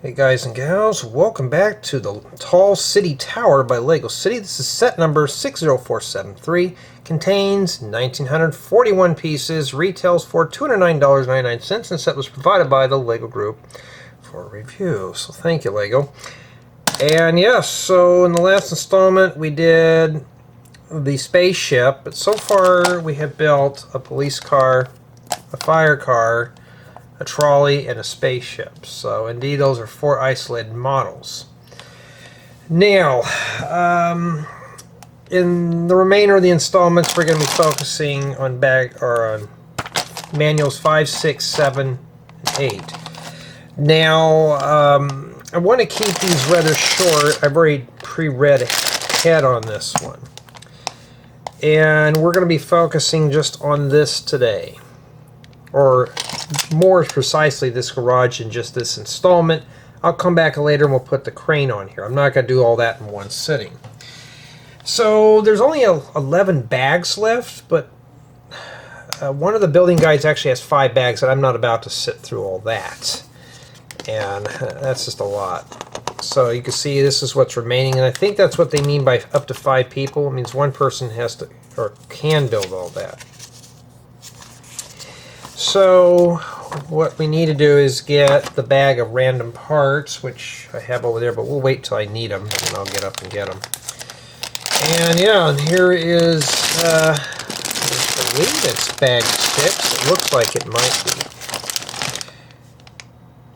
Hey guys and gals, welcome back to the Tall City Tower by LEGO City. This is set number 60473. Contains 1,941 pieces, retails for $209.99, and the set was provided by the LEGO Group for review. So thank you, LEGO. And yes, so in the last installment we did the spaceship, but so far we have built a police car, a fire car, a trolley, and a spaceship. So indeed those are 4 isolated models. Now in the remainder of the installments we're going to be focusing on manuals 5, 6, 7, and 8. Now I want to keep these rather short. I've already pre-read ahead on this one, and we're going to be focusing just on this today, or more precisely this garage in just this installment. I'll come back later and we'll put the crane on here. I'm not going to do all that in one sitting. So there's only 11 bags left, but one of the building guides actually has 5 bags, and I'm not about to sit through all that. And that's just a lot. So you can see this is what's remaining, and I think that's what they mean by up to 5 people. It means one person has to, or can build all that. So what we need to do is get the bag of random parts, which I have over there, but we'll wait till I need them, and I'll get up and get them. And yeah, and here is, I believe it's bag 6. It looks like it might be.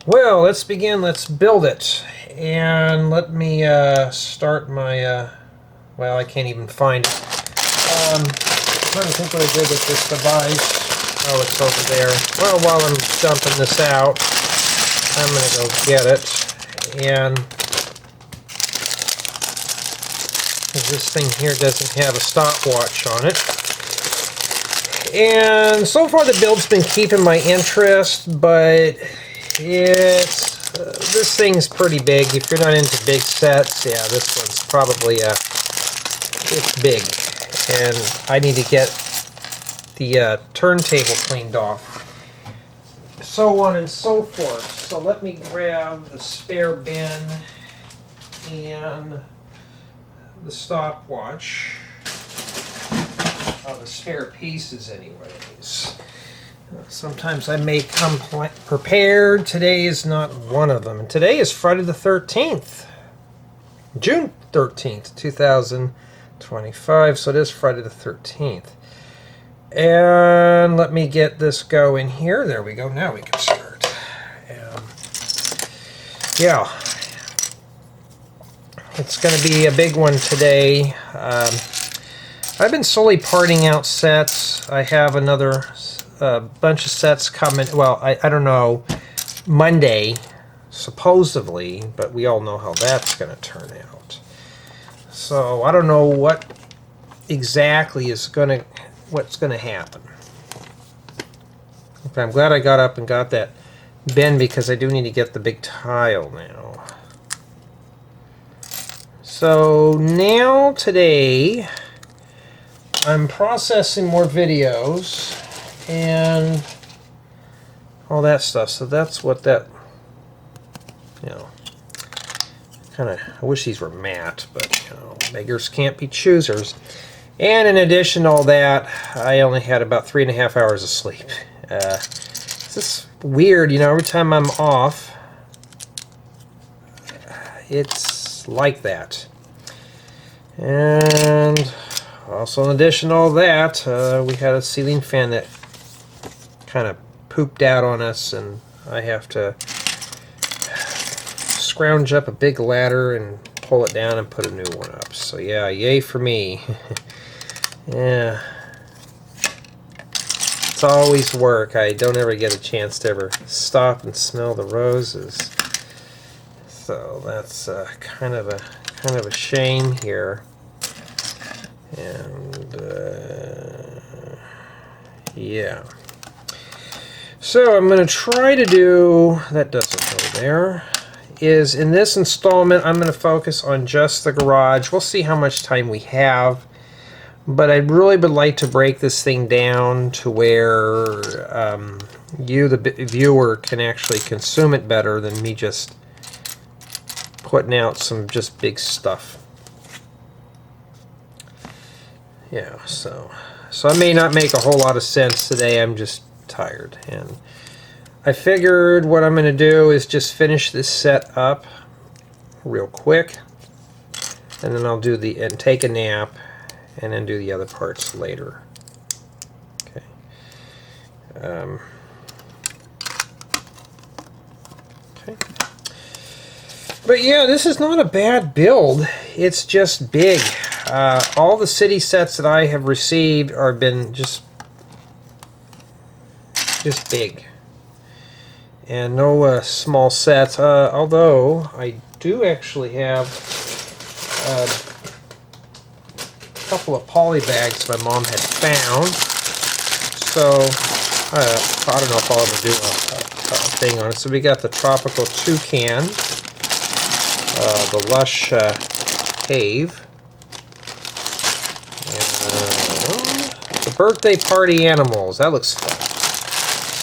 Well, let's begin. Let's build it. And let me start my, well, I can't even find it. I'm trying to think what I did with this device. Oh, it's over there. Well, while I'm dumping this out, I'm going to go get it. And this thing here doesn't have a stopwatch on it. And so far the build's been keeping my interest, but it's this thing's pretty big. If you're not into big sets, yeah, this one's probably it's big. And I need to get the turntable cleaned off, so on and so forth. So let me grab the spare bin and the stopwatch, the spare pieces anyways. Sometimes I may come prepared. Today is not one of them, and today is Friday the 13th, June 13th, 2025, so it is Friday the 13th. And let me get this going here. There we go. Now we can start. Yeah, it's going to be a big one today. I've been slowly parting out sets. I have another bunch of sets coming. Well, I don't know, Monday, supposedly, but we all know how that's going to turn out. So I don't know what exactly is what's going to happen. Okay, I'm glad I got up and got that bin, because I do need to get the big tile now. So now today I'm processing more videos and all that stuff. So that's what that, you know, kind of, I wish these were matte, but you know, beggars can't be choosers. And in addition to all that, I only had about 3.5 hours of sleep. It's just weird, you know, every time I'm off, it's like that. And also in addition to all that, we had a ceiling fan that kind of pooped out on us, and I have to scrounge up a big ladder and pull it down and put a new one up. So yeah, yay for me. Yeah, it's always work. I don't ever get a chance to ever stop and smell the roses. So that's kind of a shame here. And yeah. So I'm going to try to do, that doesn't go there, is in this installment I'm going to focus on just the garage. We'll see how much time we have. But I really would like to break this thing down to where you, the viewer, can actually consume it better than me just putting out some just big stuff. Yeah, so I may not make a whole lot of sense today. I'm just tired, and I figured what I'm going to do is just finish this set up real quick, and then I'll do and take a nap, and then do the other parts later. Okay. Okay. But yeah, this is not a bad build. It's just big. All the city sets that I have received have been just big, and no small sets. Although I do actually have a couple of poly bags my mom had found. So I don't know if I'll ever do a thing on it. So we got the Tropical Toucan, the Lush Cave, and the Birthday Party Animals. That looks fun.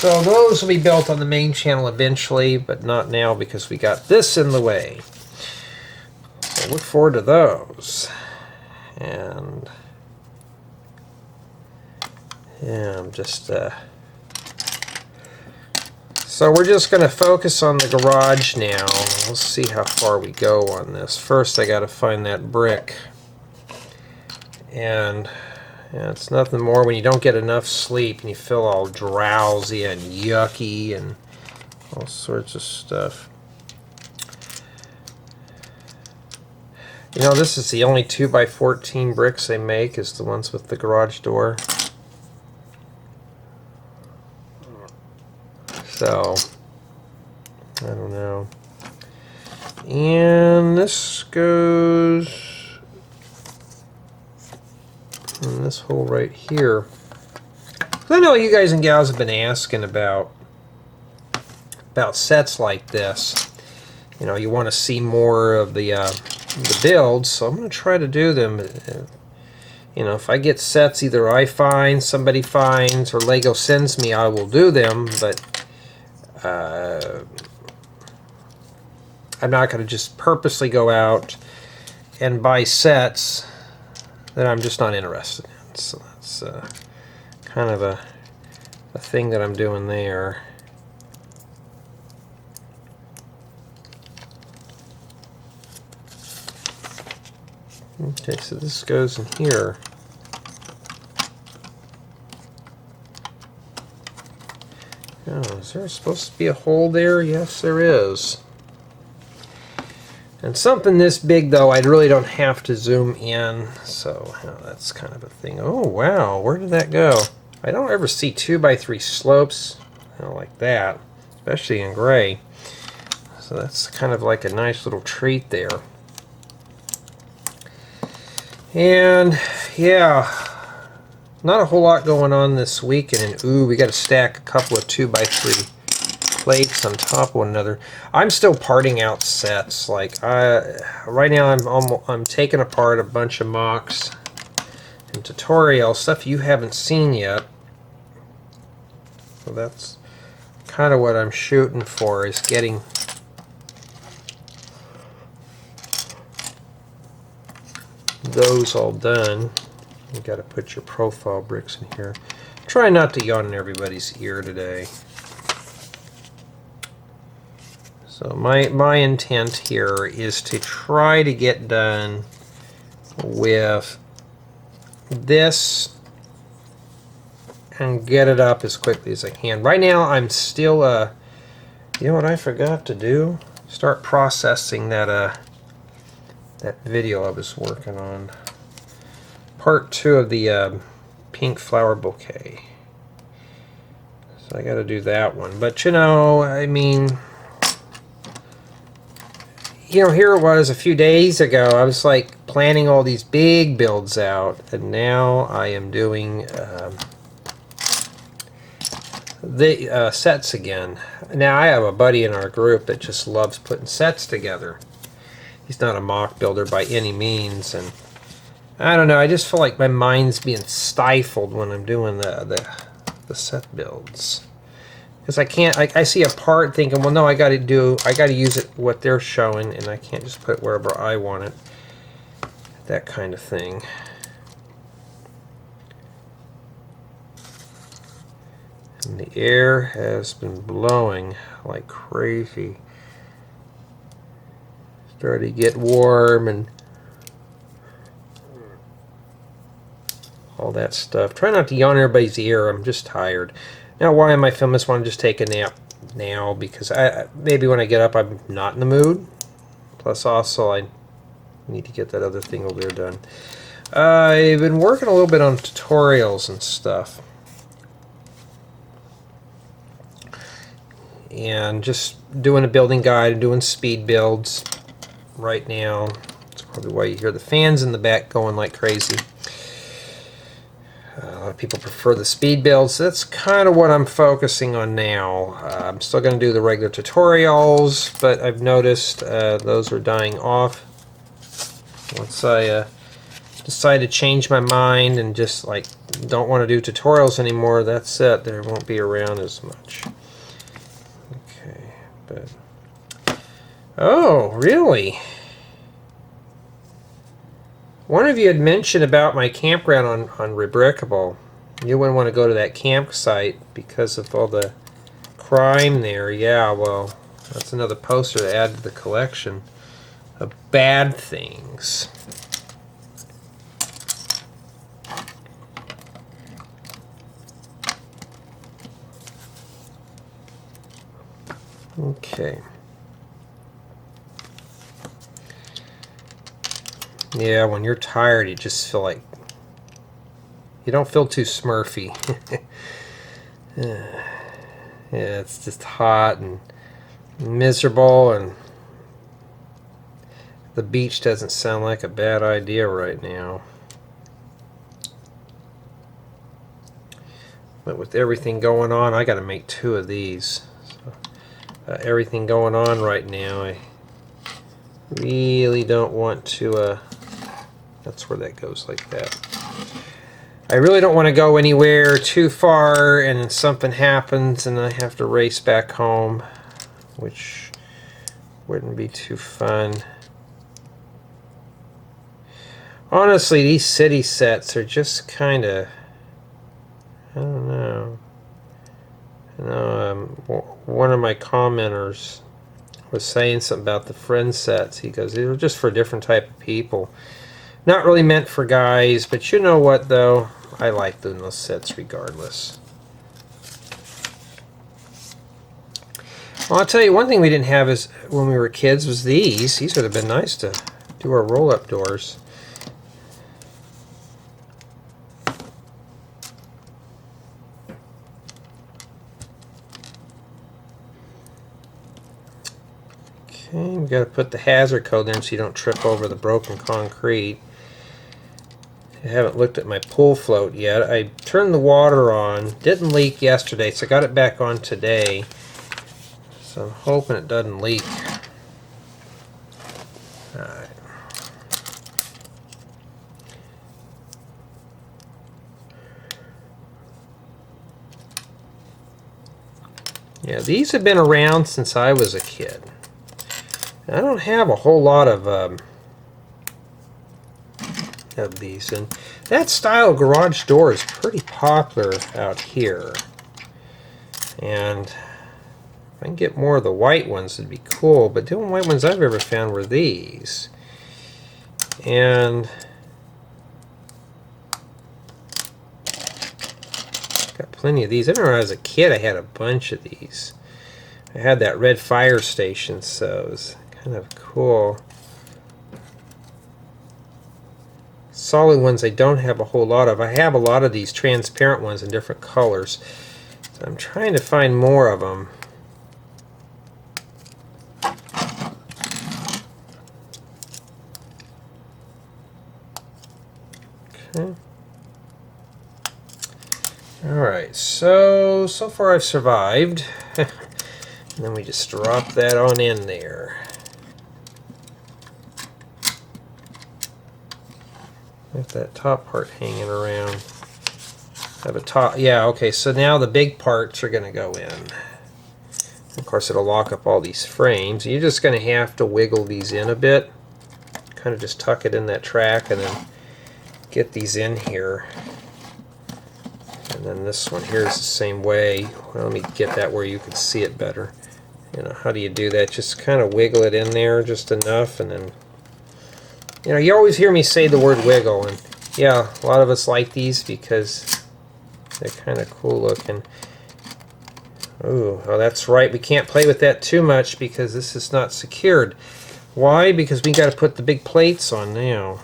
So those will be built on the main channel eventually, but not now because we got this in the way. So look forward to those. And yeah, I'm just so we're just going to focus on the garage now. We'll see how far we go on this. First I got to find that brick. And yeah, it's nothing more when you don't get enough sleep and you feel all drowsy and yucky and all sorts of stuff. You know, this is the only 2x14 bricks they make, is the ones with the garage door. So, I don't know. And this goes in this hole right here. I know you guys and gals have been asking about sets like this. You know, you want to see more of the builds, so I'm going to try to do them. You know, if I get sets either I find, somebody finds, or Lego sends me, I will do them, but I'm not going to just purposely go out and buy sets that I'm just not interested in. So that's kind of a thing that I'm doing there. Okay, so this goes in here. Oh, is there supposed to be a hole there? Yes, there is. And something this big, though, I really don't have to zoom in, so you know, that's kind of a thing. Oh, wow, where did that go? I don't ever see 2x3 slopes, you know, like that, especially in gray. So that's kind of like a nice little treat there. And yeah, not a whole lot going on this weekend. And ooh, we got to stack a couple of 2x3 plates on top of one another. I'm still parting out sets. Like right now, I'm taking apart a bunch of mocks and tutorial stuff you haven't seen yet. So that's kind of what I'm shooting for, is getting those all done. You got to put your profile bricks in here. Try not to yawn in everybody's ear today. So my intent here is to try to get done with this and get it up as quickly as I can. Right now I'm still you know what I forgot to do? Start processing that video I was working on. Part 2 of the pink flower bouquet. So I got to do that one. But you know, I mean, you know, here it was a few days ago. I was like planning all these big builds out, and now I am doing the sets again. Now I have a buddy in our group that just loves putting sets together. He's not a mock builder by any means, and I don't know, I just feel like my mind's being stifled when I'm doing the set builds. Because I can't, I see a part thinking, well, no, I got to use it what they're showing, and I can't just put it wherever I want it. That kind of thing. And the air has been blowing like crazy. Starting to get warm and all that stuff. Try not to yawn in everybody's ear. I'm just tired. Now, why am I filming this one? Just take a nap now because maybe when I get up I'm not in the mood. Plus also I need to get that other thing over there done. I've been working a little bit on tutorials and stuff. And just doing a building guide and doing speed builds right now. That's probably why you hear the fans in the back going like crazy. A lot of people prefer the speed builds. So that's kind of what I'm focusing on now. I'm still going to do the regular tutorials, but I've noticed those are dying off. Once I decide to change my mind and just like don't want to do tutorials anymore, that's it. They won't be around as much. Okay, but oh, really? One of you had mentioned about my campground on Rebrickable. You wouldn't want to go to that campsite because of all the crime there. Yeah, well, that's another poster to add to the collection of bad things. Okay. Yeah, when you're tired, you just feel like you don't feel too smurfy. Yeah, it's just hot and miserable, and the beach doesn't sound like a bad idea right now. But with everything going on, I got to make 2 of these. So, everything going on right now, I really don't want to. That's where that goes like that. I really don't want to go anywhere too far and something happens and I have to race back home, which wouldn't be too fun. Honestly, these city sets are just kind of, I don't know. One of my commenters was saying something about the friend sets. He goes, they're just for a different type of people. Not really meant for guys, but you know what though? I like doing those sets regardless. Well, I'll tell you one thing we didn't have is when we were kids was these. These would have been nice to do our roll-up doors. Okay, we got to put the hazard code there so you don't trip over the broken concrete. I haven't looked at my pool float yet. I turned the water on. Didn't leak yesterday, so I got it back on today. So I'm hoping it doesn't leak. Alright. Yeah, these have been around since I was a kid. I don't have a whole lot of these, and that style garage door is pretty popular out here. And if I can get more of the white ones, it'd be cool. But the only white ones I've ever found were these, and got plenty of these. I remember when I was a kid, I had a bunch of these. I had that red fire station, so it was kind of cool. Solid ones I don't have a whole lot of. I have a lot of these transparent ones in different colors. So I'm trying to find more of them. Okay. Alright, so far I've survived. And then we just drop that on in there. With that top part hanging around. Have a top, yeah, okay, so now the big parts are going to go in. Of course, it'll lock up all these frames. You're just going to have to wiggle these in a bit. Kind of just tuck it in that track and then get these in here. And then this one here is the same way. Well, let me get that where you can see it better. You know, how do you do that? Just kind of wiggle it in there just enough, and then, you know, you always hear me say the word wiggle, and yeah, a lot of us like these because they're kind of cool looking. Ooh, oh, that's right. We can't play with that too much because this is not secured. Why? Because we got to put the big plates on now.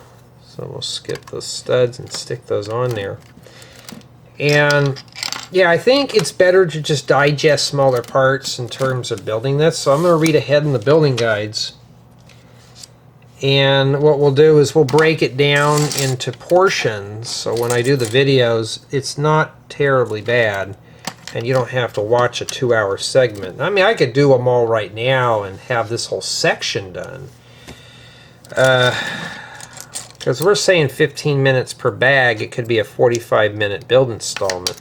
So we'll skip those studs and stick those on there. And yeah, I think it's better to just digest smaller parts in terms of building this. So I'm going to read ahead in the building guides. And what we'll do is we'll break it down into portions. So when I do the videos, it's not terribly bad. And you don't have to watch a 2-hour segment. I mean, I could do them all right now and have this whole section done. Because we're saying 15 minutes per bag, it could be a 45-minute build installment.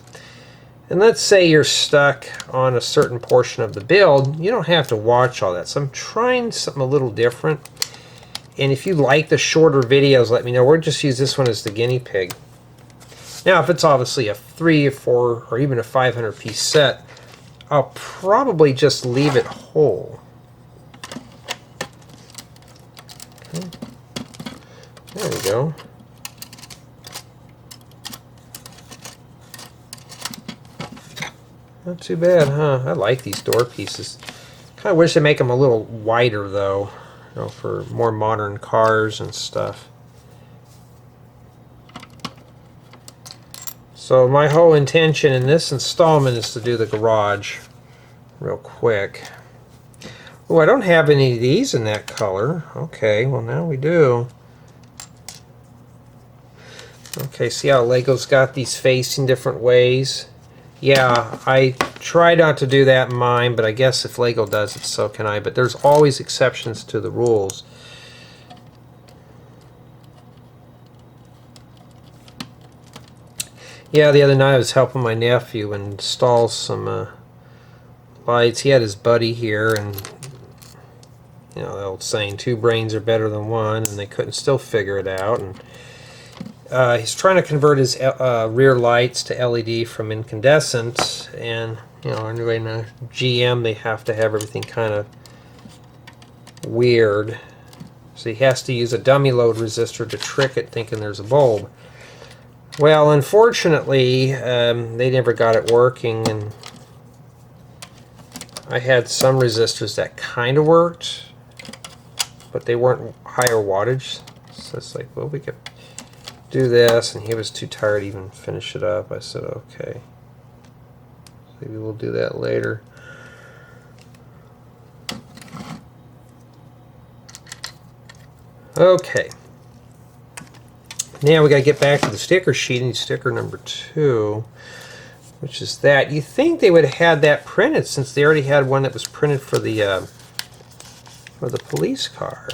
And let's say you're stuck on a certain portion of the build, you don't have to watch all that. So I'm trying something a little different. And if you like the shorter videos, let me know. We'll just use this one as the guinea pig. Now, if it's obviously a 3 or 4 or even a 500-piece set, I'll probably just leave it whole. Okay. There we go. Not too bad, huh? I like these door pieces. Kind of wish they make them a little wider, though, you know, for more modern cars and stuff. So my whole intention in this installment is to do the garage real quick. Oh, I don't have any of these in that color. Okay, well now we do. Okay, see how Lego's got these facing different ways? Yeah, I try not to do that in mine, but I guess if Lego does it, so can I. But there's always exceptions to the rules. Yeah, the other night I was helping my nephew install some lights. He had his buddy here, and you know the old saying, 2 brains are better than 1, and they couldn't still figure it out. And he's trying to convert his rear lights to LED from incandescent, and you know, anyway, in a GM they have to have everything kind of weird. So he has to use a dummy load resistor to trick it, thinking there's a bulb. Well, unfortunately, they never got it working, and I had some resistors that kind of worked, but they weren't higher wattage. So it's like, well, we could do this, and he was too tired to even finish it up. I said, okay, maybe we'll do that later. Okay. Now we got to get back to the sticker sheet and sticker number 2, which is that. You think they would have had that printed since they already had one that was printed for the police car.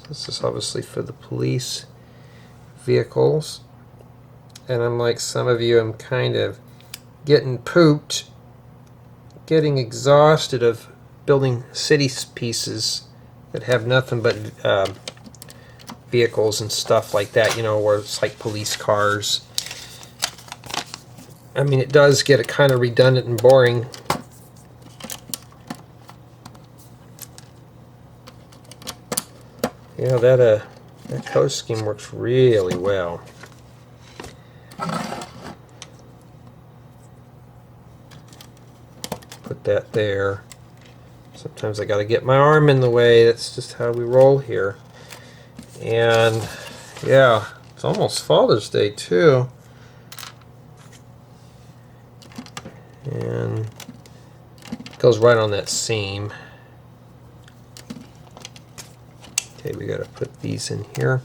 This is obviously for the police vehicles. And unlike some of you, I'm kind of getting pooped, getting exhausted of building city pieces that have nothing but vehicles and stuff like that, you know, where it's like police cars. I mean, it does get kind of redundant and boring. Yeah, that color scheme works really well. Put that there. Sometimes I got to get my arm in the way. That's just how we roll here. And yeah, it's almost Father's Day too. And it goes right on that seam. Okay, we got to put these in here.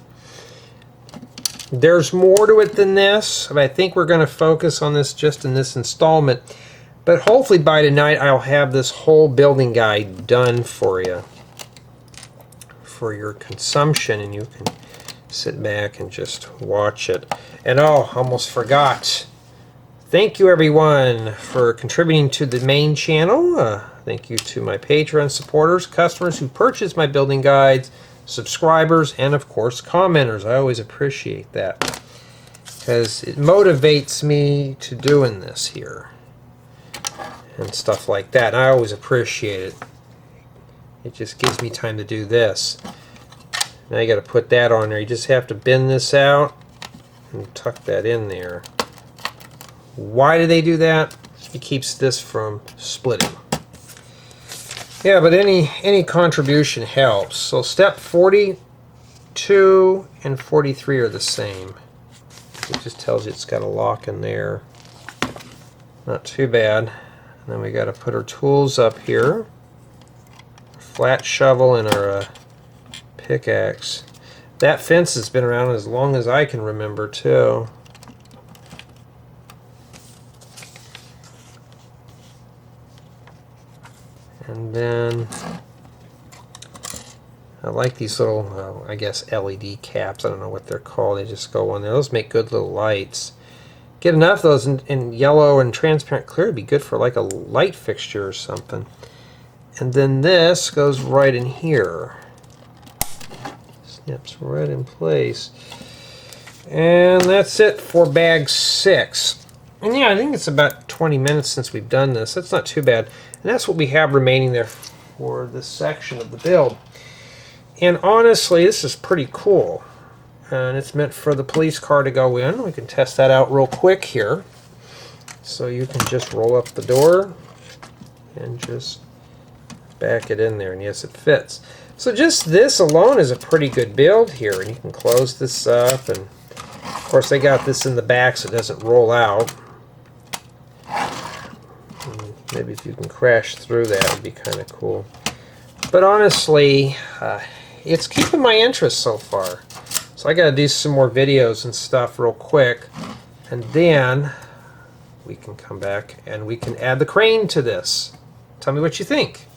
There's more to it than this, but I think we're going to focus on this just in this installment. But hopefully by tonight I'll have this whole building guide done for you, for your consumption, and you can sit back and just watch it. And oh, almost forgot, Thank you everyone for contributing to the main channel. Thank you to my Patreon supporters, customers who purchase my building guides, subscribers, and of course commenters. I always appreciate that because it motivates me to doing this here and stuff like that. And I always appreciate it. It just gives me time to do this. Now you got to put that on there. You just have to bend this out and tuck that in there. Why do they do that? It keeps this from splitting. Yeah, but any contribution helps. So step 42 and 43 are the same. It just tells you it's got a lock in there. Not too bad. And then we got to put our tools up here. Flat shovel and our pickaxe. That fence has been around as long as I can remember too. And then I like these little, I guess LED caps. I don't know what they're called. They just go on there. Those make good little lights. Get enough of those in yellow and transparent clear. It'd be good for like a light fixture or something. And then this goes right in here. Snaps right in place. And that's it for bag 6. And yeah, I think it's about 20 minutes since we've done this. That's not too bad. And that's what we have remaining there for this section of the build. And honestly, this is pretty cool. And it's meant for the police car to go in. We can test that out real quick here. So you can just roll up the door and just back it in there. And yes, it fits. So just this alone is a pretty good build here. And you can close this up. And of course, they got this in the back so it doesn't roll out. Maybe if you can crash through that, would be kind of cool. But honestly, it's keeping my interest so far. So I got to do some more videos and stuff real quick. And then we can come back and we can add the crane to this. Tell me what you think.